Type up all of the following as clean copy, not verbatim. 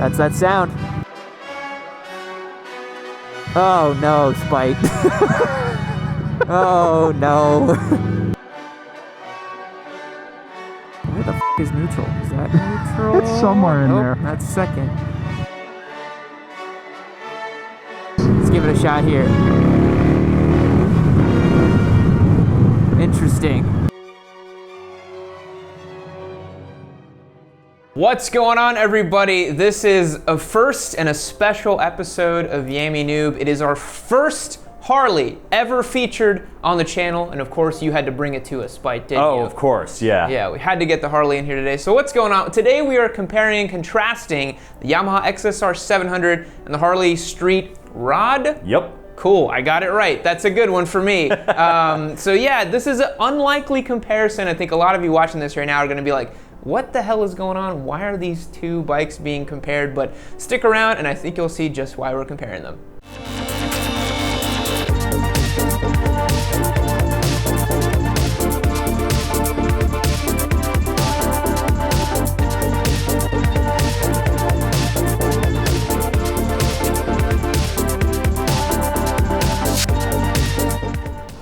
That's that sound. Oh no, Spike. Oh no. Where the f is neutral? Is that neutral? It's somewhere in there. That's second. Let's give it a shot here. Interesting. What's going on, everybody? This is a first and a special episode of Yammie Noob. It is our first Harley ever featured on the channel, and of course you had to bring it to us, Spike, didn't you? Oh, of course, yeah. Yeah, we had to get the Harley in here today. So what's going on? Today we are comparing and contrasting the Yamaha XSR700 and the Harley Street Rod. Yep. Cool, I got it right. That's a good one for me. So yeah, this is an unlikely comparison. I think a lot of you watching this right now are gonna be like, what the hell is going on? Why are these two bikes being compared? But stick around and I think you'll see just why we're comparing them.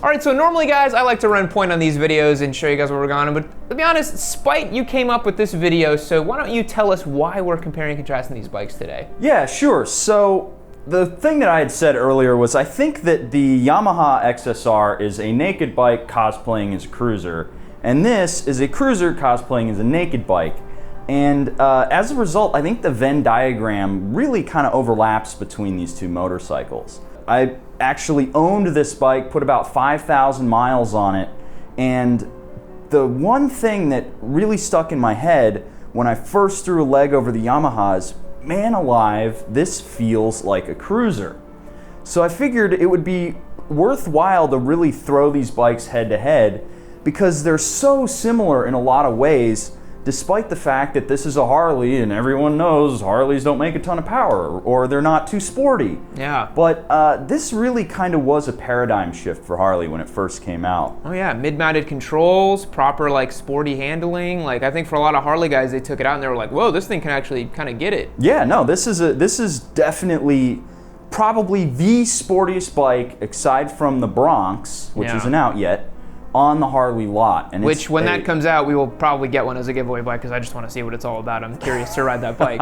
All right, so normally, guys, I like to run point on these videos and show you guys where we're going, but to be honest, Spike, you came up with this video, so why don't you tell us why we're comparing and contrasting these bikes today? Yeah, sure. So the thing that I had said earlier was I think that the Yamaha XSR is a naked bike cosplaying as a cruiser, and this is a cruiser cosplaying as a naked bike. And as a result, I think the Venn diagram really kind of overlaps between these two motorcycles. I actually owned this bike, put about 5,000 miles on it, and the one thing that really stuck in my head when I first threw a leg over the Yamaha is, man alive, this feels like a cruiser. So I figured it would be worthwhile to really throw these bikes head to head because they're so similar in a lot of ways, despite the fact that this is a Harley and everyone knows Harleys don't make a ton of power or they're not too sporty. Yeah. But this really kind of was a paradigm shift for Harley when it first came out. Oh yeah, mid-mounted controls, proper like sporty handling. Like I think for a lot of Harley guys, they took it out and they were like, whoa, this thing can actually kind of get it. Yeah, no, this is definitely probably the sportiest bike aside from the Bronx, which isn't out yet, on the Harley lot. And which, when that comes out, we will probably get one as a giveaway bike because I just want to see what it's all about. I'm curious to ride that bike.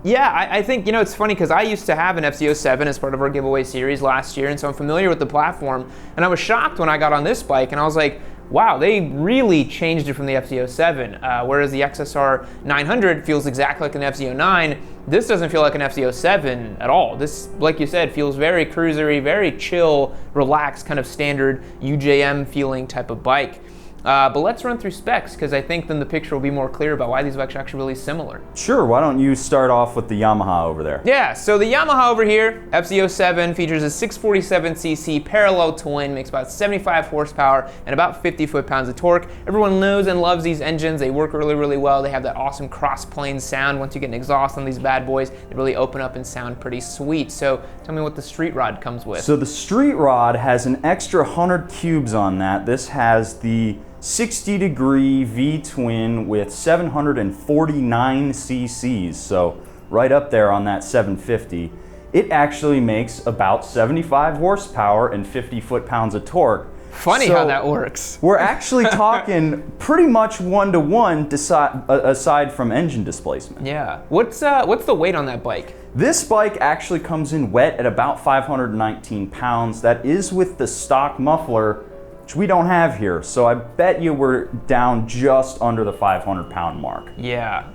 Yeah, I think, you know, it's funny because I used to have an FZ07 as part of our giveaway series last year, and so I'm familiar with the platform. And I was shocked when I got on this bike, and I was like, wow, they really changed it from the FZ07. Whereas the XSR900 feels exactly like an FZ09, this doesn't feel like an FZ07 at all. This, like you said, feels very cruisery, very chill, relaxed, kind of standard UJM feeling type of bike. But let's run through specs, because I think then the picture will be more clear about why these bikes are actually really similar. Sure, why don't you start off with the Yamaha over there? Yeah, so the Yamaha over here, FZ07, features a 647cc parallel twin, makes about 75 horsepower and about 50 foot-pounds of torque. Everyone knows and loves these engines. They work really, really well. They have that awesome cross-plane sound. Once you get an exhaust on these bad boys, they really open up and sound pretty sweet. So tell me what the Street Rod comes with. So the Street Rod has an extra 100 cubes on that. This has the 60-degree V-twin with 749 cc's, so right up there on that 750. It actually makes about 75 horsepower and 50 foot-pounds of torque. Funny how that works. We're actually talking pretty much one-to-one aside from engine displacement. Yeah. What's the weight on that bike? This bike actually comes in wet at about 519 pounds. That is with the stock muffler, which we don't have here, so I bet you we're down just under the 500-pound mark. Yeah,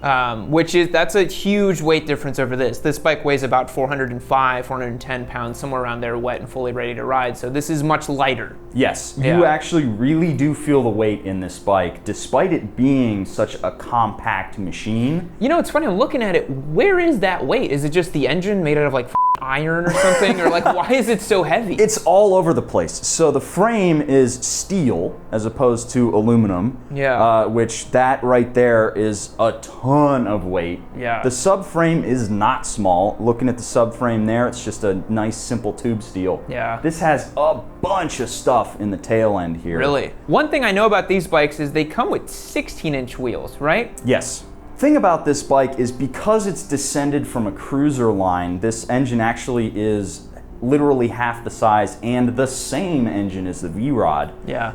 that's a huge weight difference over this. This bike weighs about 405, 410 pounds, somewhere around there, wet and fully ready to ride, so this is much lighter. Yes, yeah. You actually really do feel the weight in this bike, despite it being such a compact machine. You know, it's funny, I'm looking at it, where is that weight? Is it just the engine made out of like iron or something? Or like, why is it so heavy? It's all over the place. So the frame is steel as opposed to aluminum. Yeah. Which that right there is a ton of weight. Yeah. The subframe is not small. Looking at the subframe there, it's just a nice simple tube steel. Yeah. This has a bunch of stuff in the tail end here. Really? One thing I know about these bikes is they come with 16-inch wheels, right? Yes. Thing about this bike is because it's descended from a cruiser line, this engine actually is literally half the size and the same engine as the V-Rod. Yeah.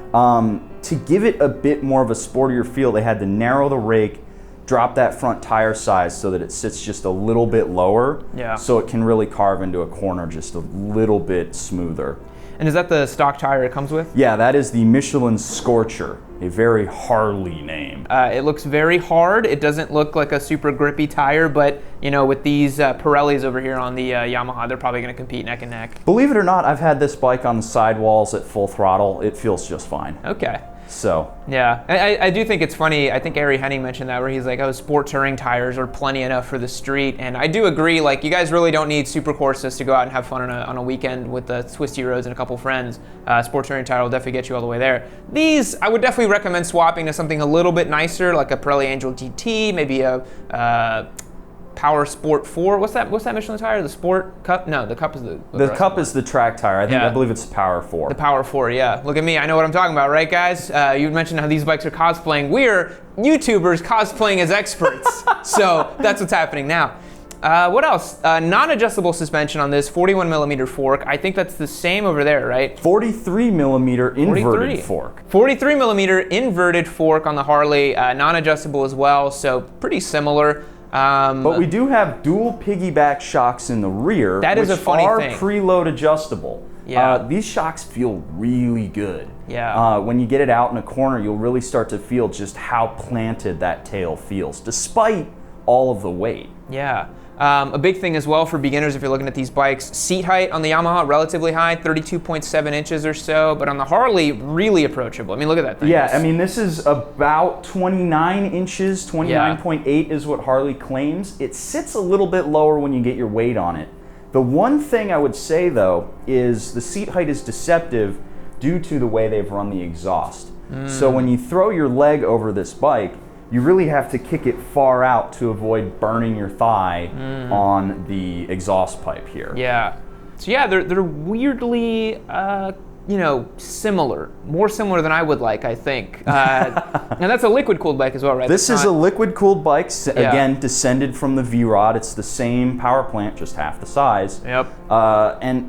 To give it a bit more of a sportier feel, they had to narrow the rake, drop that front tire size so that it sits just a little bit lower, so it can really carve into a corner just a little bit smoother. And is that the stock tire it comes with? Yeah, that is the Michelin Scorcher, a very Harley name. It looks very hard. It doesn't look like a super grippy tire, but you know, with these Pirellis over here on the Yamaha, they're probably going to compete neck and neck. Believe it or not, I've had this bike on the sidewalls at full throttle. It feels just fine. Okay. So. Yeah, I do think it's funny. I think Ari Henning mentioned that, where he's like, oh, sport touring tires are plenty enough for the street. And I do agree, like, you guys really don't need super courses to go out and have fun on a weekend with the twisty roads and a couple friends. Sport touring tire will definitely get you all the way there. These, I would definitely recommend swapping to something a little bit nicer, like a Pirelli Angel GT, maybe a Power Sport 4. What's that Michelin tire? The Sport Cup? No, the Cup is the Cup is the track tire. I believe it's the Power 4. The Power 4, yeah. Look at me, I know what I'm talking about, right, guys? You mentioned how these bikes are cosplaying. We're YouTubers cosplaying as experts. So that's what's happening now. What else? Non-adjustable suspension on this, 41 millimeter fork. I think that's the same over there, right? 43 millimeter inverted fork. 43 millimeter inverted fork on the Harley, non-adjustable as well, so pretty similar. But we do have dual piggyback shocks in the rear, that is a funny thing. Are preload adjustable. Yeah. These shocks feel really good. Yeah. When you get it out in a corner, you'll really start to feel just how planted that tail feels, despite all of the weight. Yeah. A big thing as well for beginners, if you're looking at these bikes, seat height on the Yamaha, relatively high, 32.7 inches or so, but on the Harley, really approachable. I mean, look at that thing. Yeah, I mean, this is about 29 inches, 29.8 is what Harley claims. It sits a little bit lower when you get your weight on it. The one thing I would say, though, is the seat height is deceptive due to the way they've run the exhaust. So when you throw your leg over this bike, you really have to kick it far out to avoid burning your thigh on the exhaust pipe here. Yeah. So yeah, they're weirdly, you know, similar. More similar than I would like, I think. And that's a liquid-cooled bike as well, right? This is a liquid-cooled bike, again, descended from the V-Rod. It's the same power plant, just half the size. Yep. And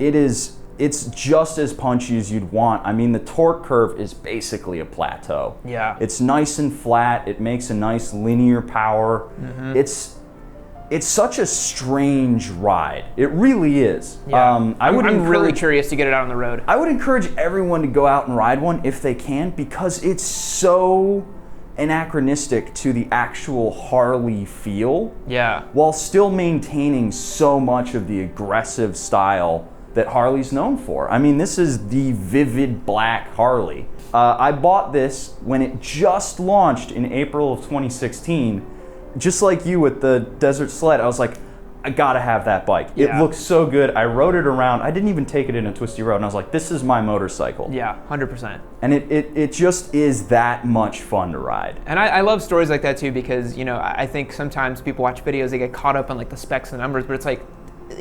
it's just as punchy as you'd want. I mean, the torque curve is basically a plateau. Yeah. It's nice and flat. It makes a nice linear power. It's such a strange ride. It really is. Yeah. I'm really curious to get it out on the road. I would encourage everyone to go out and ride one if they can, because it's so anachronistic to the actual Harley feel. Yeah. While still maintaining so much of the aggressive style that Harley's known for. I mean, this is the vivid black Harley. I bought this when it just launched in April of 2016. Just like you with the Desert Sled, I was like, I gotta have that bike. Yeah. It looks so good. I rode it around. I didn't even take it in a twisty road, and I was like, this is my motorcycle. Yeah, 100%. And it just is that much fun to ride. And I love stories like that too, because, you know, I think sometimes people watch videos, they get caught up on like the specs and the numbers, but it's like,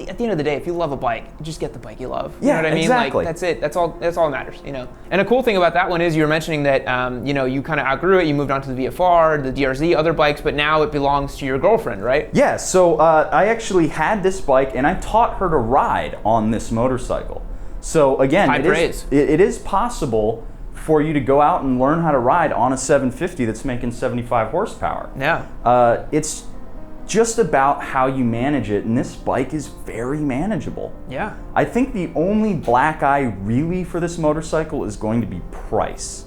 at the end of the day, if you love a bike, just get the bike you love. You know what I mean? Exactly. Like, that's it. That's all that matters, you know? And a cool thing about that one is you were mentioning that, you know, you kind of outgrew it. You moved on to the VFR, the DRZ, other bikes, but now it belongs to your girlfriend, right? Yeah, so I actually had this bike, and I taught her to ride on this motorcycle. So again, it is possible for you to go out and learn how to ride on a 750 that's making 75 horsepower. Yeah. It's just about how you manage it, and this bike is very manageable. Yeah. I think the only black eye really for this motorcycle is going to be price.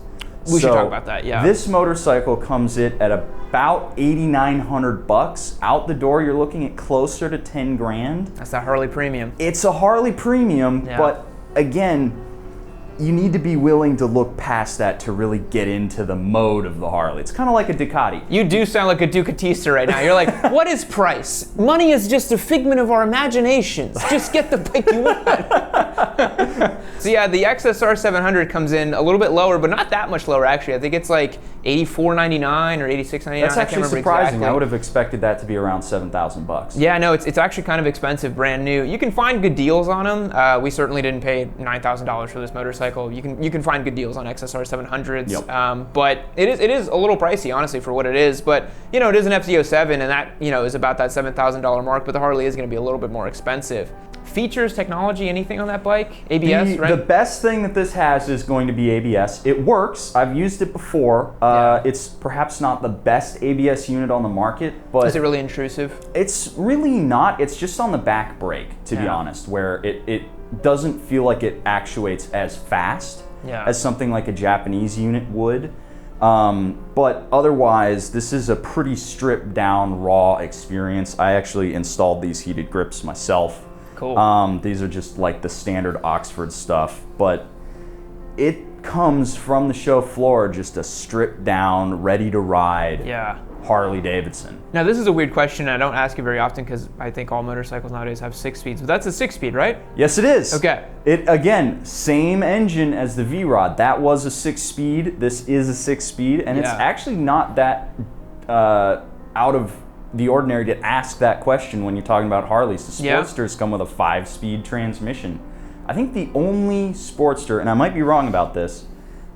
We should talk about that, yeah. This motorcycle comes in at about $8,900. Out the door, you're looking at closer to 10 grand. That's that Harley Premium. It's a Harley Premium, but again, you need to be willing to look past that to really get into the mode of the Harley. It's kind of like a Ducati. You do sound like a Ducatista right now. You're like, what is price? Money is just a figment of our imaginations. Just get the bike you want. So yeah, the XSR700 comes in a little bit lower, but not that much lower actually. I think it's like $84.99 or $86.99. That's actually surprising. Exactly. I would have expected that to be around $7,000. Yeah, no, it's actually kind of expensive, brand new. You can find good deals on them. We certainly didn't pay $9,000 for this motorcycle. You can find good deals on XSR700s, Yep. but it is a little pricey, honestly, for what it is. But you know, it is an FZ07, and that is about that $7,000 mark. But the Harley is going to be a little bit more expensive. Features, technology, anything on that bike? ABS, right? The best thing that this has is going to be ABS. It works. I've used it before. It's perhaps not the best ABS unit on the market, but is it really intrusive? It's really not. It's just on the back brake, to be honest, where it doesn't feel like it actuates as fast as something like a Japanese unit would. But otherwise, this is a pretty stripped down, raw experience. I actually installed these heated grips myself. Cool. These are just like the standard Oxford stuff, but it comes from the show floor just a stripped down, ready to ride Harley Davidson. Now this is a weird question. I don't ask it very often because I think all motorcycles nowadays have 6 speeds, but that's a 6-speed, right? Yes, it is. Okay. It, again, same engine as the V-Rod. That was a 6-speed. This is a 6-speed, and it's actually not that out of the ordinary to ask that question when you're talking about Harleys. The Sportsters come with a 5-speed transmission. I think the only Sportster, and I might be wrong about this,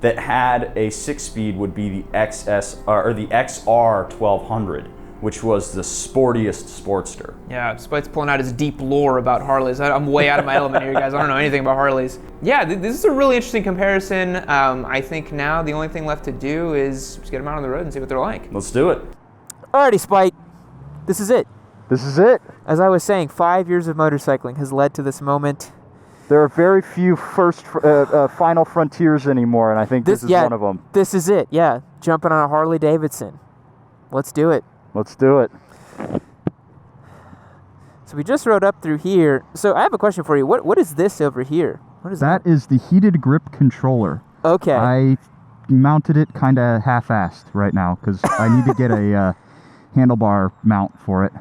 that had a 6-speed would be the XR1200, which was the sportiest Sportster. Yeah, Spite's pulling out his deep lore about Harleys. I'm way out of my element here, guys. I don't know anything about Harleys. Yeah, this is a really interesting comparison. I think now the only thing left to do is just get them out on the road and see what they're like. Let's do it. Alrighty, Spite. This is it. This is it. As I was saying, 5 years of motorcycling has led to this moment. There are very few final frontiers anymore, and I think this is one of them. This is it, yeah. Jumping on a Harley Davidson. Let's do it. Let's do it. So we just rode up through here. So I have a question for you. What is this over here? What is that? That is the heated grip controller. Okay. I mounted it kind of half-assed right now because I need to get a handlebar mount for it.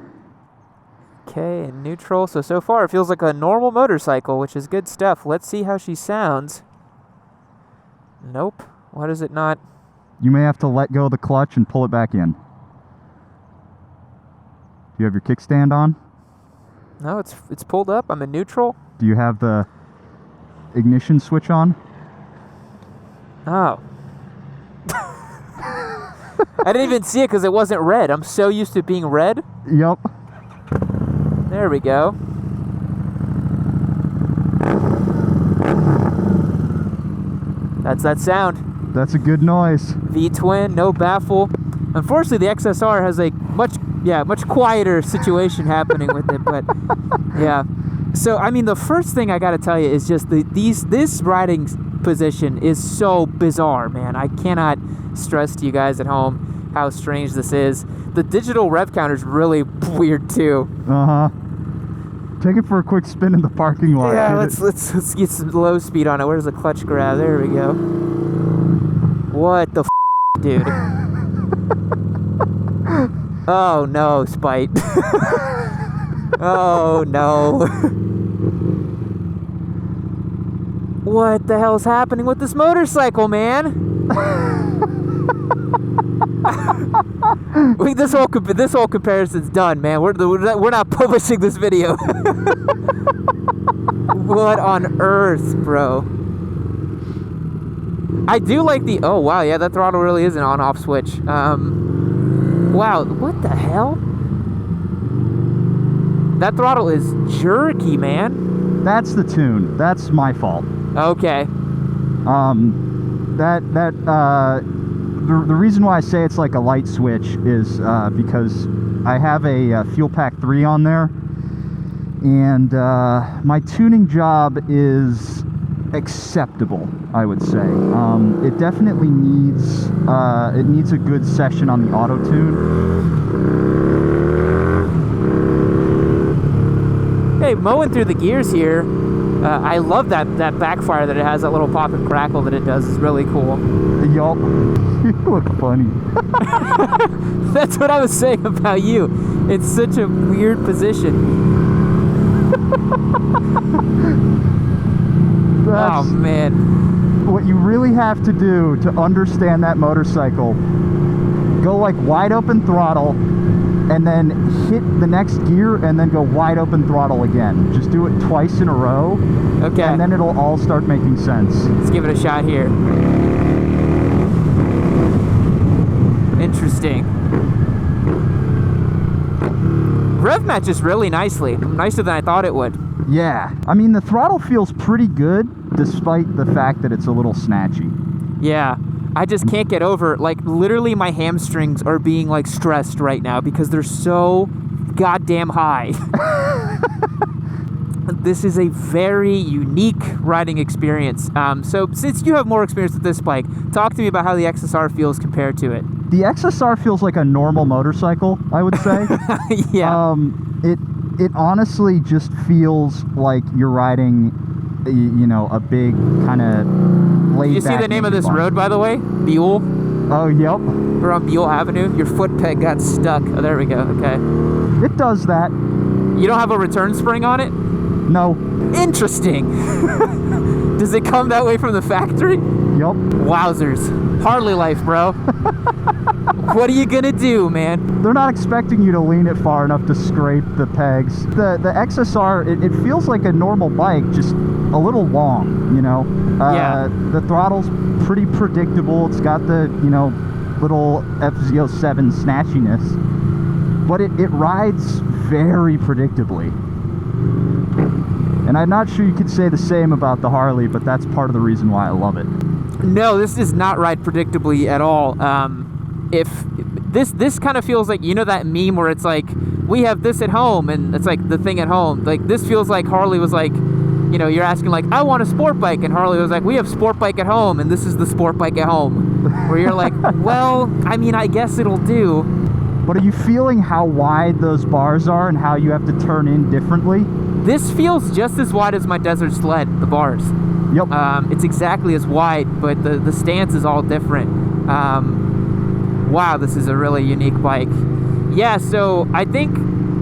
Okay, and neutral. So far it feels like a normal motorcycle, which is good stuff. Let's see how she sounds. Nope. Why does it not? You may have to let go of the clutch and pull it back in. Do you have your kickstand on? No, it's pulled up. I'm in neutral. Do you have the ignition switch on? Oh. I didn't even see it because it wasn't red. I'm so used to it being red. Yep. There we go. That's that sound. That's a good noise. V-twin, no baffle. Unfortunately, the XSR has a much quieter situation happening with it, but yeah. So, I mean, the first thing I got to tell you is just this riding position is so bizarre, man. I cannot stress to you guys at home how strange this is. The digital rev counter is really weird too. Take it for a quick spin in the parking lot. Yeah, let's get some low speed on it. Where's the clutch grab? There we go. What the dude? Oh no, Spite. Oh no. What the hell's happening with this motorcycle, man? This whole comparison's done, man. We're not publishing this video. What on earth, bro? I do like the. Oh wow, yeah, that throttle really is an on-off switch. Wow, what the hell? That throttle is jerky, man. That's the tune. That's my fault. Okay. The reason why I say it's like a light switch is because I have a Fuel Pack 3 on there, and my tuning job is acceptable, I would say. It definitely needs a good session on the auto tune. Hey, mowing through the gears here. I love that backfire that it has, that little pop and crackle that it does. Is really cool. Yup. You look funny. That's what I was saying about you. It's such a weird position. Oh, man. What you really have to do to understand that motorcycle, go like wide open throttle, and then hit the next gear, and then go wide open throttle again. Just do it twice in a row. Okay. And then it'll all start making sense. Let's give it a shot here. Interesting. Rev matches really nicely. Nicer than I thought it would. Yeah. I mean, the throttle feels pretty good, despite the fact that it's a little snatchy. Yeah. I just can't get over, like, literally my hamstrings are being, like, stressed right now because they're so goddamn high. This is a very unique riding experience. So since you have more experience with this bike, talk to me about how the XSR feels compared to it. The XSR feels like a normal motorcycle, I would say. Yeah. It honestly just feels like you're riding, you know, a big kind of laid back. You see the name of this road, by the way? Buell. Oh, yep. We're on Buell Avenue. Your foot peg got stuck. Oh, there we go. Okay. It does that. You don't have a return spring on it? No. Interesting. Does it come that way from the factory? Yep. Wowzers. Harley life, bro. What are you gonna do, man? They're not expecting you to lean it far enough to scrape the pegs. The XSR, it feels like a normal bike, just a little long, you know? Yeah. The throttle's pretty predictable. It's got the, you know, little XSR700 snatchiness. But it rides very predictably. And I'm not sure you could say the same about the Harley, but that's part of the reason why I love it. No, this does not ride predictably at all. If this kind of feels like, you know, that meme where it's like, we have this at home, and it's like the thing at home. Like, this feels like Harley was like, you know, you're asking like, I want a sport bike, and Harley was like, we have sport bike at home, and this is the sport bike at home. Where you're like, well, I mean, I guess it'll do. But are you feeling how wide those bars are and how you have to turn in differently? This feels just as wide as my Desert Sled, the bars. Yep. It's exactly as wide, but the stance is all different. Wow, this is a really unique bike. Yeah, so I think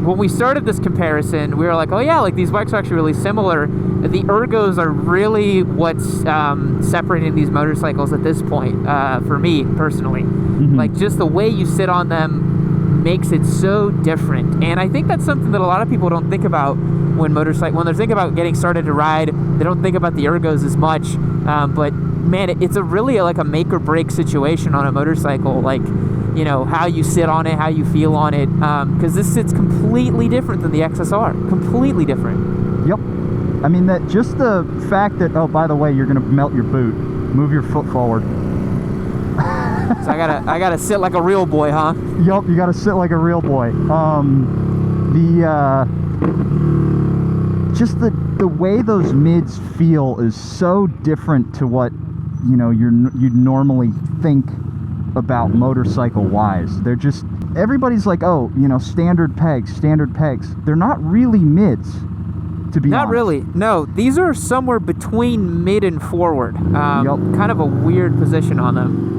when we started this comparison, we were like, oh yeah, like these bikes are actually really similar. The ergos are really what's separating these motorcycles at this point, for me personally. Mm-hmm. Like, just the way you sit on them makes it so different. And I think that's something that a lot of people don't think about when they're thinking about getting started to ride. They don't think about the ergos as much. But man, it's a really like a make or break situation on a motorcycle. Like, you know, how you sit on it, how you feel on it. Because this sits completely different than the XSR. Completely different. Yep. I mean, that just the fact that, oh, by the way, you're gonna melt your boot. Move your foot forward. So I gotta sit like a real boy, huh? Yup, you gotta sit like a real boy. Just the way those mids feel is so different to what, you know, you'd normally think about motorcycle wise. They're just, everybody's like, oh, you know, standard pegs. They're not really mids, to be honest. Not really. No, these are somewhere between mid and forward. Yup. Kind of a weird position on them.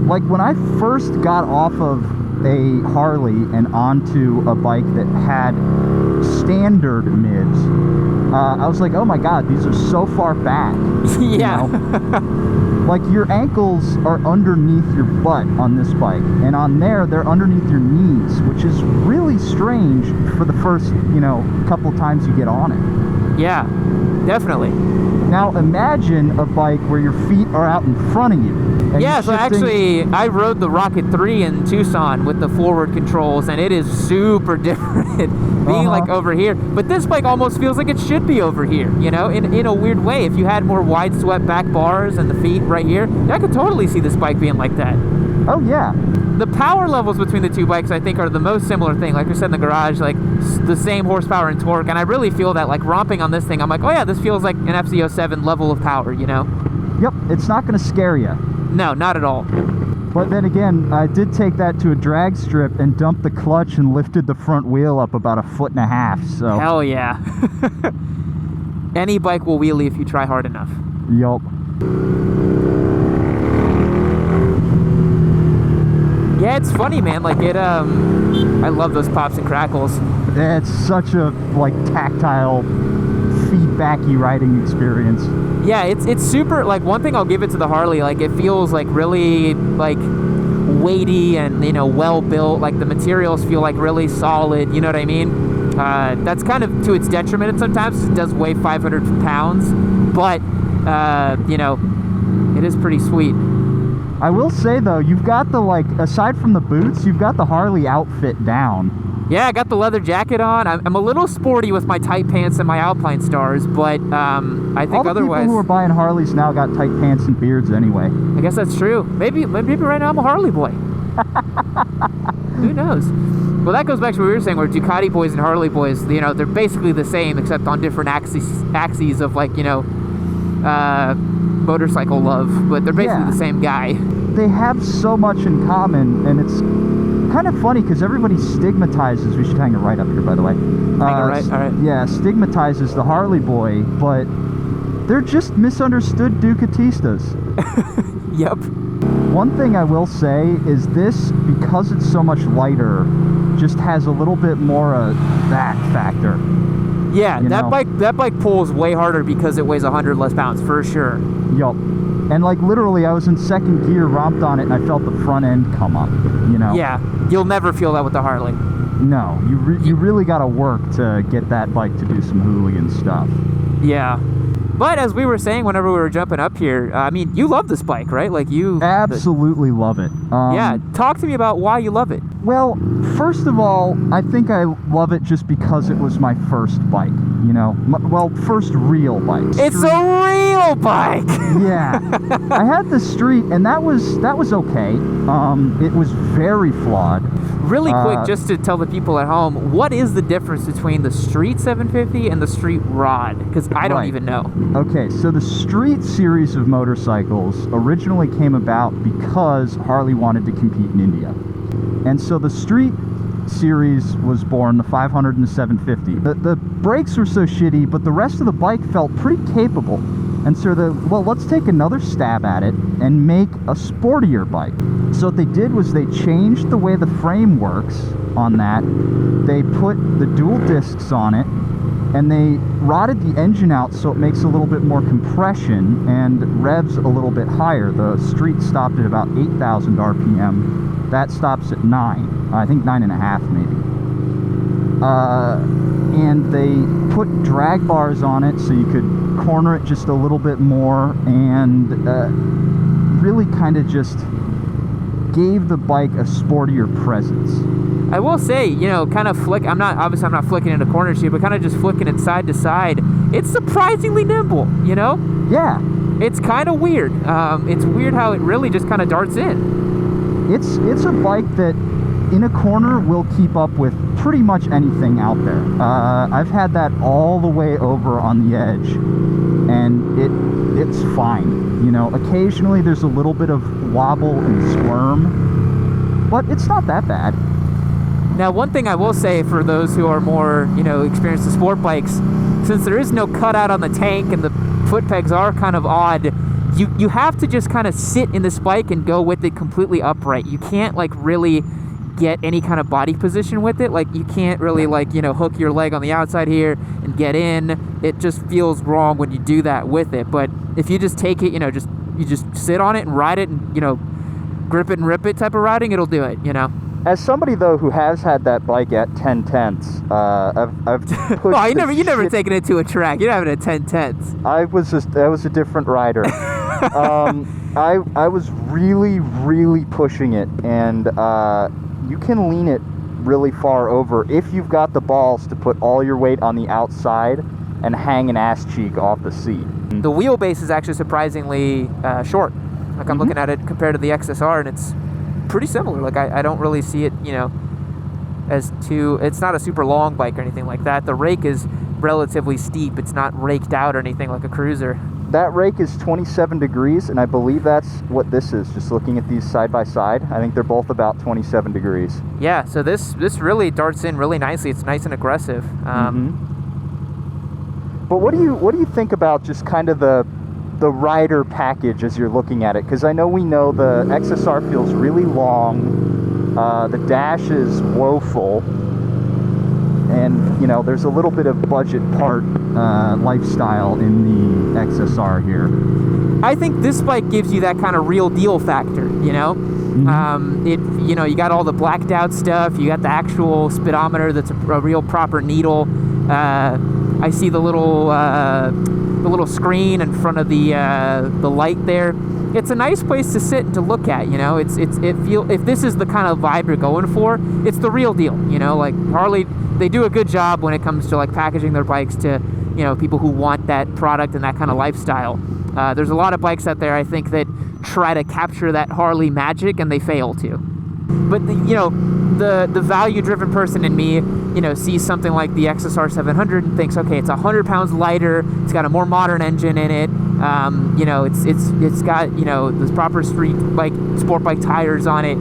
Like when I first got off of a Harley and onto a bike that had standard mids, I was like, oh my god, these are so far back. Yeah. You know? Like, your ankles are underneath your butt on this bike, and on there they're underneath your knees, which is really strange for the first, you know, couple times you get on it. Yeah, definitely. Now imagine a bike where your feet are out in front of you. And Yeah, you're so shifting- actually, I rode the Rocket 3 in Tucson with the forward controls, and it is super different being like over here. But this bike almost feels like it should be over here, you know, in a weird way. If you had more wide swept back bars and the feet right here, I could totally see this bike being like that. Oh yeah. The power levels between the two bikes, I think, are the most similar thing. Like we said in the garage, like the same horsepower and torque, and I really feel that, like romping on this thing, I'm like, oh yeah, this feels like an FZ07 level of power, you know? Yep, it's not going to scare you. No, not at all. But then again, I did take that to a drag strip and dumped the clutch and lifted the front wheel up about 1.5 feet. So Hell yeah. Any bike will wheelie if you try hard enough. yup. Yeah, it's funny, man. Like it, I love those pops and crackles. It's such a like tactile feedbacky riding experience. Yeah, it's super, like, one thing I'll give it to the Harley, like, it feels like really like weighty and, you know, well built. Like the materials feel like really solid, you know what I mean? That's kind of to its detriment sometimes. It does weigh 500 pounds, but you know, it is pretty sweet. I will say though, you've got the, like, aside from the boots, you've got the Harley outfit down. Yeah, I got the leather jacket on. I'm a little sporty with my tight pants and my Alpine Stars, but I think all the otherwise, people who are buying Harleys now got tight pants and beards anyway. I guess that's true. Maybe right now I'm a Harley boy. Who knows? Well, that goes back to what we were saying, where Ducati boys and Harley boys, you know, they're basically the same, except on different axes of, like, you know, motorcycle love, but they're basically the same guy. They have so much in common, and it's kind of funny because everybody stigmatizes, we should hang it right up here, by the way. Hang it right, all right. Yeah, stigmatizes the Harley boy, but they're just misunderstood Ducatistas. Yep. One thing I will say is this, because it's so much lighter, just has a little bit more of that factor. Yeah, You know? that bike pulls way harder because it weighs 100 less pounds, for sure. Yup. And, like, literally, I was in second gear, romped on it, and I felt the front end come up, you know? Yeah, you'll never feel that with the Harley. No, you really got to work to get that bike to do some hooligan stuff. Yeah. But as we were saying whenever we were jumping up here, I mean, you love this bike, right? Like, you... Absolutely love it. Yeah, talk to me about why you love it. Well, first of all, I think I love it just because it was my first bike, you know? Well, first real bike. It's a real bike! Yeah. I had the Street, and that was okay. It was very flawed. Really quick, just to tell the people at home, what is the difference between the Street 750 and the Street Rod? Because I don't even know. Okay, so the Street series of motorcycles originally came about because Harley wanted to compete in India. And so the Street series was born, the 500 and the 750. The brakes were so shitty, but the rest of the bike felt pretty capable. And so well, let's take another stab at it and make a sportier bike. So what they did was they changed the way the frame works on that. They put the dual discs on it, and they rotted the engine out so it makes a little bit more compression and revs a little bit higher. The Street stopped at about 8,000 RPM. That stops at 9. I think 9.5 maybe. And they put drag bars on it so you could corner it just a little bit more, and really kind of just gave the bike a sportier presence. I will say, you know, kind of I'm not flicking into corners here, but kind of just flicking it side to side. It's surprisingly nimble, you know? Yeah. It's kind of weird. It's weird how it really just kind of darts in. It's a bike that in a corner will keep up with pretty much anything out there. I've had that all the way over on the edge, and it's fine. You know, occasionally there's a little bit of wobble and squirm, but it's not that bad. Now, one thing I will say for those who are more, you know, experienced in sport bikes, since there is no cutout on the tank and the foot pegs are kind of odd, you have to just kind of sit in this bike and go with it completely upright. You can't, like, really get any kind of body position with it. Like, you can't really, like, you know, hook your leg on the outside here and get in. It just feels wrong when you do that with it. But if you just take it, you know, you just sit on it and ride it and, you know, grip it and rip it type of riding, it'll do it, you know. As somebody though who has had that bike at 10/10ths, I've pushed oh, you never taken it to a track. You're having it at 10/10ths. I was a different rider. I was really pushing it, and you can lean it really far over if you've got the balls to put all your weight on the outside and hang an ass cheek off the seat. The wheelbase is actually surprisingly short. Like, I'm looking at it compared to the XSR, and it's pretty similar. Like, I don't really see it, you know, as it's not a super long bike or anything like that. The rake is relatively steep. It's not raked out or anything like a cruiser. That rake is 27 degrees, and I believe that's what this is, just looking at these side by side. I think they're both about 27 degrees. Yeah, so this really darts in really nicely. It's nice and aggressive. But what do you think about just kind of the rider package as you're looking at it? Because I know the XSR feels really long, the dash is woeful, and, you know, there's a little bit of budget part lifestyle in the XSR here. I think this bike gives you that kind of real deal factor, you know? You got all the blacked out stuff, you got the actual speedometer that's a real proper needle. I see the little screen in front of the light there. It's a nice place to sit and to look at, you know. If this is the kind of vibe you're going for, it's the real deal, you know. Like Harley, they do a good job when it comes to like packaging their bikes to, you know, people who want that product and that kind of lifestyle. There's a lot of bikes out there, I think, that try to capture that Harley magic and they fail to. But the value-driven person in me, you know, sees something like the XSR700 and thinks, okay, it's 100 pounds lighter, it's got a more modern engine in it, you know, it's got, you know, the proper sport bike tires on it.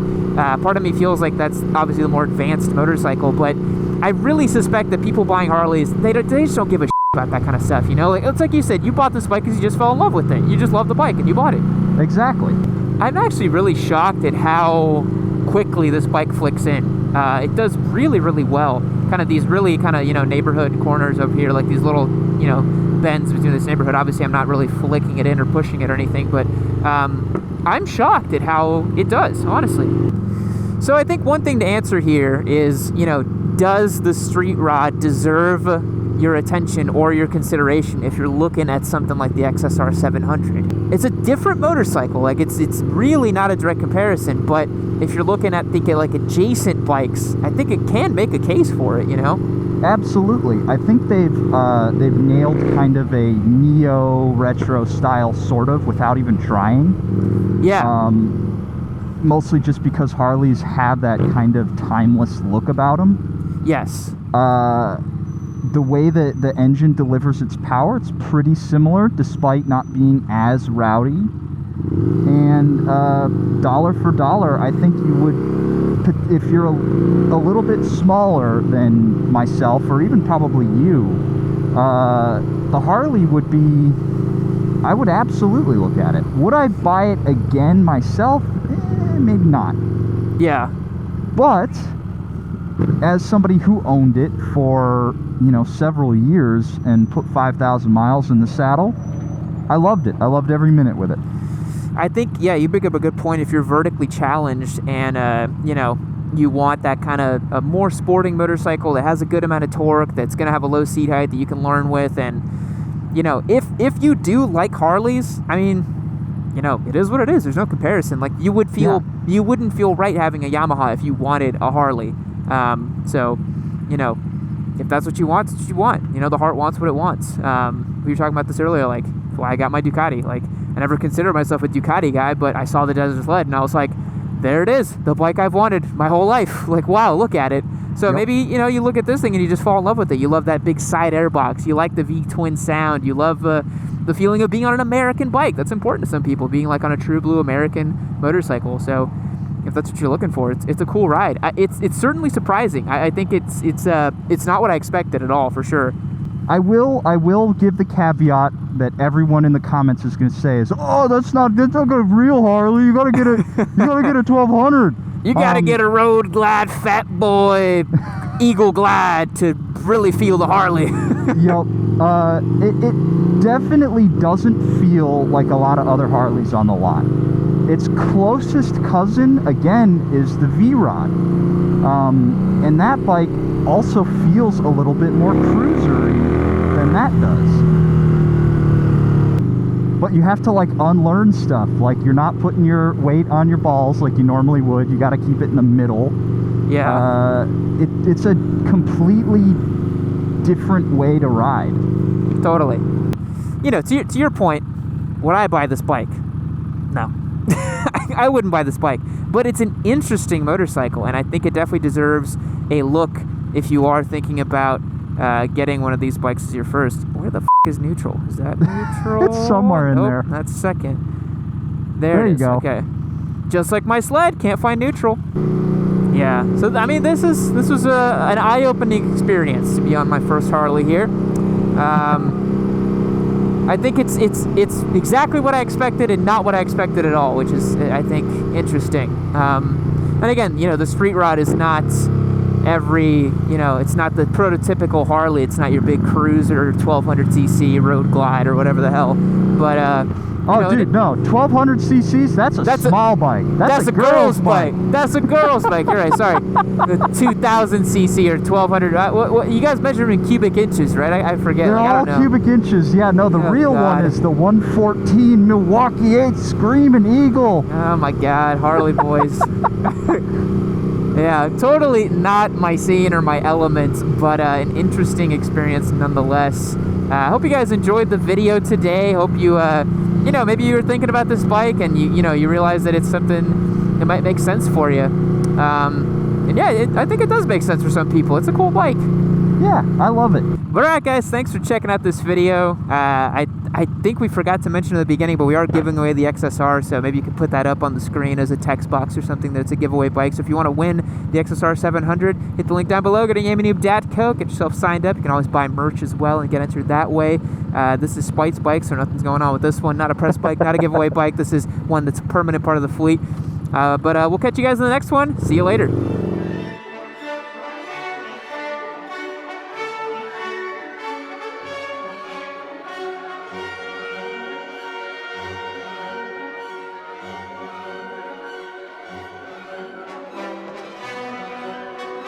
Part of me feels like that's obviously the more advanced motorcycle, but I really suspect that people buying Harleys, they just don't give a shit about that kind of stuff, you know? Like, it's like you said, you bought this bike because you just fell in love with it. You just love the bike and you bought it. Exactly. I'm actually really shocked at how quickly this bike flicks in. It does really, really well. Kind of these really kind of, you know, neighborhood corners over here, like these little, you know, bends between this neighborhood. Obviously, I'm not really flicking it in or pushing it or anything, but I'm shocked at how it does, honestly. So I think one thing to answer here is, you know, does the street rod deserve your attention or your consideration if you're looking at something like the XSR700? It's a different motorcycle. Like it's really not a direct comparison, but if you're looking at thinking like adjacent bikes, I think it can make a case for it, you know? Absolutely. I think they've nailed kind of a neo retro style sort of without even trying. Yeah. Mostly just because Harleys have that kind of timeless look about them. Yes. The way that the engine delivers its power, it's pretty similar despite not being as rowdy. And dollar for dollar, I think you would, if you're a little bit smaller than myself, or even probably you, the Harley would be, I would absolutely look at it. Would I buy it again myself? Maybe not. Yeah. But as somebody who owned it for, you know, several years and put 5,000 miles in the saddle, I loved it. I loved every minute with it. I think, yeah, you bring up a good point. If you're vertically challenged and, you know, you want that kind of a more sporting motorcycle that has a good amount of torque, that's going to have a low seat height that you can learn with, and, you know, if you do like Harleys, I mean, you know, it is what it is. There's no comparison. Like, you wouldn't feel right having a Yamaha if you wanted a Harley. So, you know, if that's what you want, it's what you want. You know, the heart wants what it wants. We were talking about this earlier, like, well, I got my Ducati. Like, I never considered myself a Ducati guy, but I saw the Desert Sled, and I was like, there it is, the bike I've wanted my whole life. Like, wow, look at it. So maybe, you know, you look at this thing and you just fall in love with it. You love that big side airbox. You like the V-twin sound. You love the feeling of being on an American bike. That's important to some people, being like on a true blue American motorcycle. So if that's what you're looking for, it's a cool ride. It's certainly surprising. I think it's not what I expected at all, for sure. I will give the caveat that everyone in the comments is going to say is, oh, that's not a real Harley. You gotta get a 1200. You gotta get a Road Glide Fat Boy Eagle Glide to really feel the Harley. Yep. It definitely doesn't feel like a lot of other Harleys on the lot. Its closest cousin, again, is the V-Rod. And that bike also feels a little bit more cruisery than that does. But you have to, like, unlearn stuff. Like, you're not putting your weight on your balls like you normally would. You got to keep it in the middle. Yeah. It's a completely different way to ride. Totally. You know, to your point, would I buy this bike? No. I wouldn't buy this bike. But it's an interesting motorcycle, and I think it definitely deserves a look if you are thinking about getting one of these bikes as your first. Where the is neutral? Is that neutral? It's somewhere in there. That's second. There it you is. go. Okay. Just like my sled, can't find neutral. Yeah. So I mean, this was an eye-opening experience to be on my first Harley here. I think it's exactly what I expected and not what I expected at all, which is, I think, interesting. And again, you know, the street rod is not every, it's not the prototypical Harley. It's not your big cruiser 1200cc road glide or whatever the hell. But oh, dude, no, 1200 cc's. That's a small bike. That's a girl's bike. That's a girl's bike. You're right. Sorry, the 2000 cc or 1200. What you guys measure in cubic inches, right? I forget. They're all cubic inches. Yeah, no, the real one is the 114 Milwaukee 8 Screaming Eagle. Oh my God, Harley boys. Yeah, totally not my scene or my element, but an interesting experience nonetheless. I hope you guys enjoyed the video today. Hope you, maybe you were thinking about this bike and you realize that it's something that might make sense for you. And yeah, I think it does make sense for some people. It's a cool bike. Yeah, I love it. But all right, guys, thanks for checking out this video. I think we forgot to mention at the beginning, but we are giving away the XSR, so maybe you can put that up on the screen as a text box or something that it's a giveaway bike. So if you want to win the XSR700, hit the link down below. Go to YammieNoob.co, get yourself signed up. You can always buy merch as well and get entered that way. This is Spite's bike, so nothing's going on with this one. Not a press bike, not a giveaway bike. This is one that's a permanent part of the fleet. But we'll catch you guys in the next one. See you later.